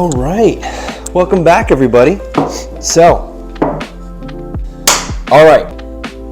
All right, welcome back everybody. So, all right,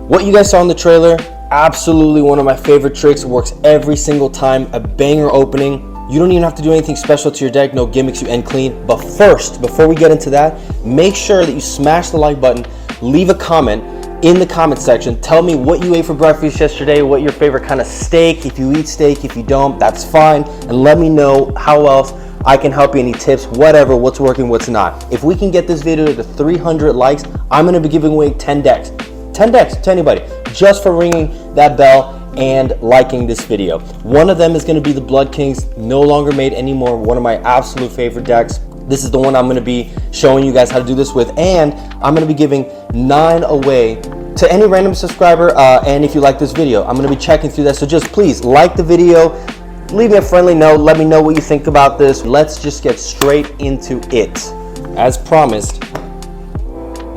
what you guys saw in the trailer, absolutely one of my favorite tricks. It works every single time, a banger opening. You don't even have to do anything special to your deck, no gimmicks, you end clean. But first, before we get into that, make sure that you smash the like button, leave a comment in the comment section. Tell me what you ate for breakfast yesterday, what your favorite kind of steak, if you eat steak, if you don't, that's fine. And let me know how else I can help you, any tips, whatever, what's working, what's not. If we can get this video to 300 likes, I'm gonna be giving away 10 decks. 10 decks to anybody, just for ringing that bell and liking this video. One of them is gonna be the Blood Kings, no longer made anymore, one of my absolute favorite decks. This is the one I'm gonna be showing you guys how to do this with, and I'm gonna be giving 9 away to any random subscriber, and if you like this video, I'm gonna be checking through that, so just please like the video, leave me a friendly note, let me know what you think about this. Let's just get straight into it. As promised,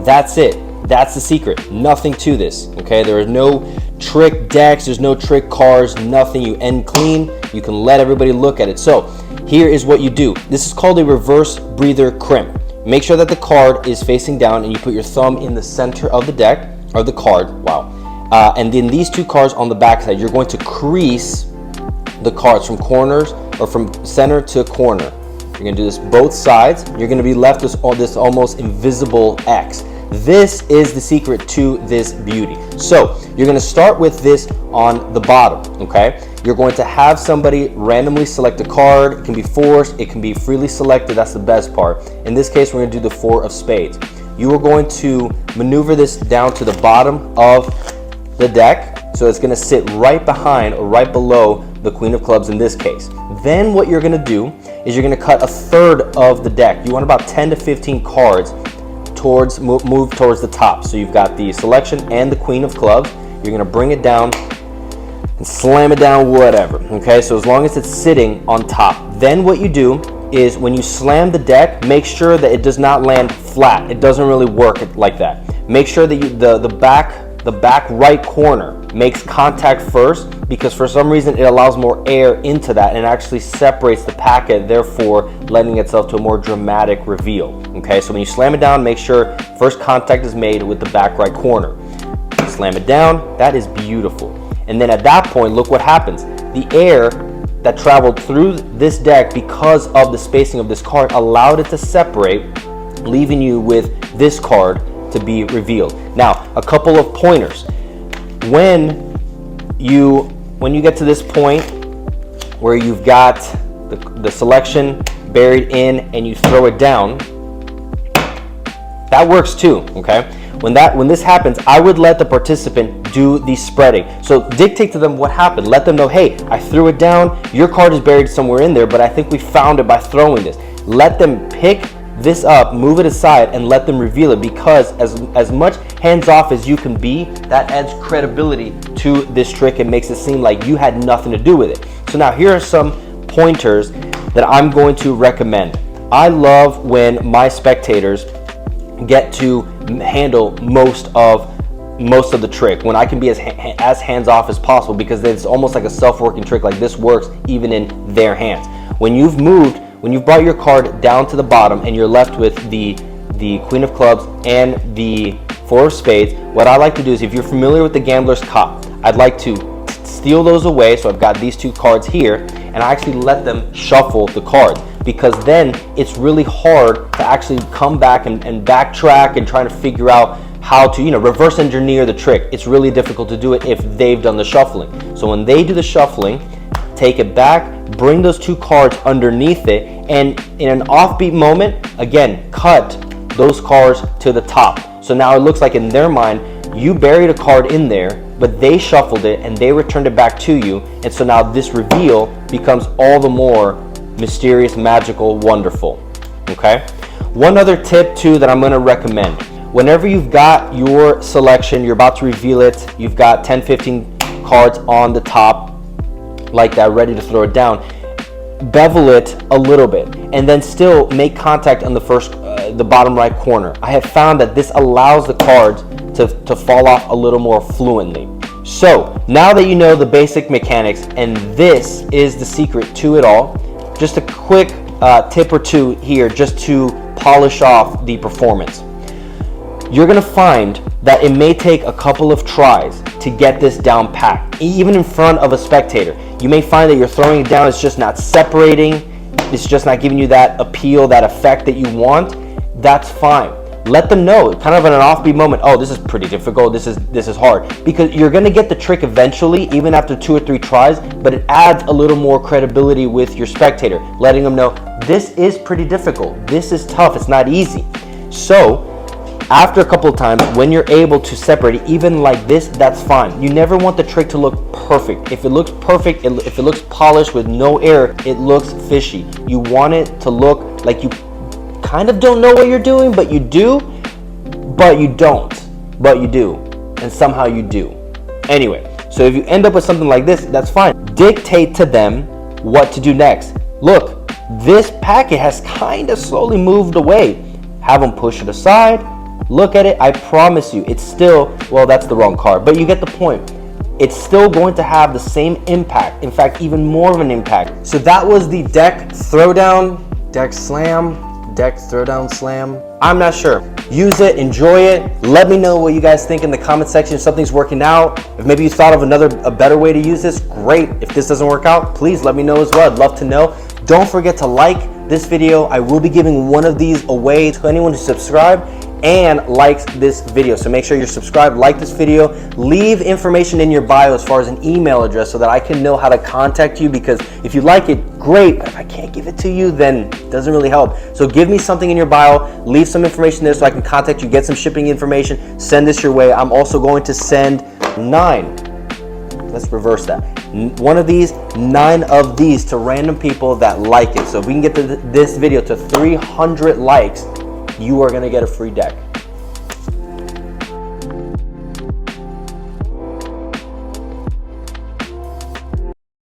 that's it. That's the secret. Nothing to this, okay? There are no trick decks, there's no trick cards, nothing. You end clean, you can let everybody look at it. So here is what you do. This is called a reverse breather crimp. Make sure that the card is facing down and you put your thumb in the center of the deck, or the card, wow. And then these two cards on the back side, you're going to crease the cards from corners, or from center to corner. You're gonna do this both sides. You're gonna be left with this almost invisible X. This is the secret to this beauty. So you're gonna start with this on the bottom, okay? You're going to have somebody randomly select a card. It can be forced, it can be freely selected, that's the best part. In this case, we're gonna do the 4 of spades. You are going to maneuver this down to the bottom of the deck, so it's gonna sit right behind or right below the Queen of Clubs in this case. Then what you're gonna do is you're gonna cut a third of the deck. You want about 10 to 15 cards towards move towards the top. So you've got the selection and the Queen of Clubs. You're gonna bring it down and slam it down, whatever. Okay, so as long as it's sitting on top. Then what you do is when you slam the deck, make sure that it does not land flat. It doesn't really work like that. Make sure that the back right corner makes contact first, because for some reason it allows more air into that and actually separates the packet, therefore lending itself to a more dramatic reveal. Okay, so when you slam it down, make sure first contact is made with the back right corner. Slam it down, that is beautiful. And then at that point, look what happens. The air that traveled through this deck because of the spacing of this card allowed it to separate, leaving you with this card to be revealed. Now, a couple of pointers. When you get to this point where you've got the selection buried in and you throw it down, that works too, okay? When this happens, I would let the participant do the spreading. So dictate to them what happened. Let them know, hey, I threw it down, your card is buried somewhere in there, but I think we found it by throwing this. Let them pick this up, move it aside, and let them reveal it, because as much hands-off as you can be, that adds credibility to this trick and makes it seem like you had nothing to do with it. So now here are some pointers that I'm going to recommend. I love when my spectators get to handle most of the trick, when I can be as hands-off as possible, because it's almost like a self-working trick. Like this works even in their hands. When you've brought your card down to the bottom and you're left with the Queen of Clubs and the 4 of Spades, what I like to do is, if you're familiar with the Gambler's Cop, I'd like to steal those away. So I've got these 2 cards here, and I actually let them shuffle the cards, because then it's really hard to actually come back and backtrack and try to figure out how to, reverse engineer the trick. It's really difficult to do it if they've done the shuffling. So when they do the shuffling, take it back, bring those 2 cards underneath it, and in an offbeat moment, again, cut those cards to the top. So now it looks like in their mind, you buried a card in there, but they shuffled it and they returned it back to you. And so now this reveal becomes all the more mysterious, magical, wonderful. Okay? One other tip too that I'm gonna recommend. Whenever you've got your selection, you're about to reveal it, you've got 10, 15 cards on the top, like that, ready to throw it down, bevel it a little bit and then still make contact on the bottom right corner. I have found that this allows the cards to fall off a little more fluently. So now that you know the basic mechanics, and this is the secret to it all, just a quick tip or two here just to polish off the performance. You're gonna find that it may take a couple of tries to get this down pat, even in front of a spectator. You may find that you're throwing it down, it's just not separating, it's just not giving you that appeal, that effect that you want. That's fine. Let them know, kind of in an offbeat moment, oh, this is pretty difficult, this is hard. Because you're gonna get the trick eventually, even after 2 or 3 tries, but it adds a little more credibility with your spectator, letting them know, this is pretty difficult, this is tough, it's not easy. So, after a couple of times, when you're able to separate it, even like this, that's fine. You never want the trick to look perfect. If it looks perfect, if it looks polished with no error, it looks fishy. You want it to look like you kind of don't know what you're doing, but you do, but you don't, but you do, and somehow you do. Anyway, so if you end up with something like this, that's fine. Dictate to them what to do next. Look, this packet has kind of slowly moved away. Have them push it aside. Look at it, I promise you, it's still, well, that's the wrong card, but you get the point. It's still going to have the same impact, in fact, even more of an impact. So that was the deck throwdown, deck slam, deck throwdown slam. I'm not sure. Use it, enjoy it. Let me know what you guys think in the comment section. If something's working out, if maybe you thought of a better way to use this, great. If this doesn't work out, please let me know as well. I'd love to know. Don't forget to like this video. I will be giving one of these away to anyone who subscribes and likes this video. So make sure you're subscribed, like this video, leave information in your bio as far as an email address so that I can know how to contact you, because if you like it, great. If I can't give it to you, then it doesn't really help. So give me something in your bio, leave some information there so I can contact you, get some shipping information, send this your way. I'm also going to send 9. Let's reverse that. 9 of these to random people that like it. So if we can get this video to 300 likes, you are gonna get a free deck.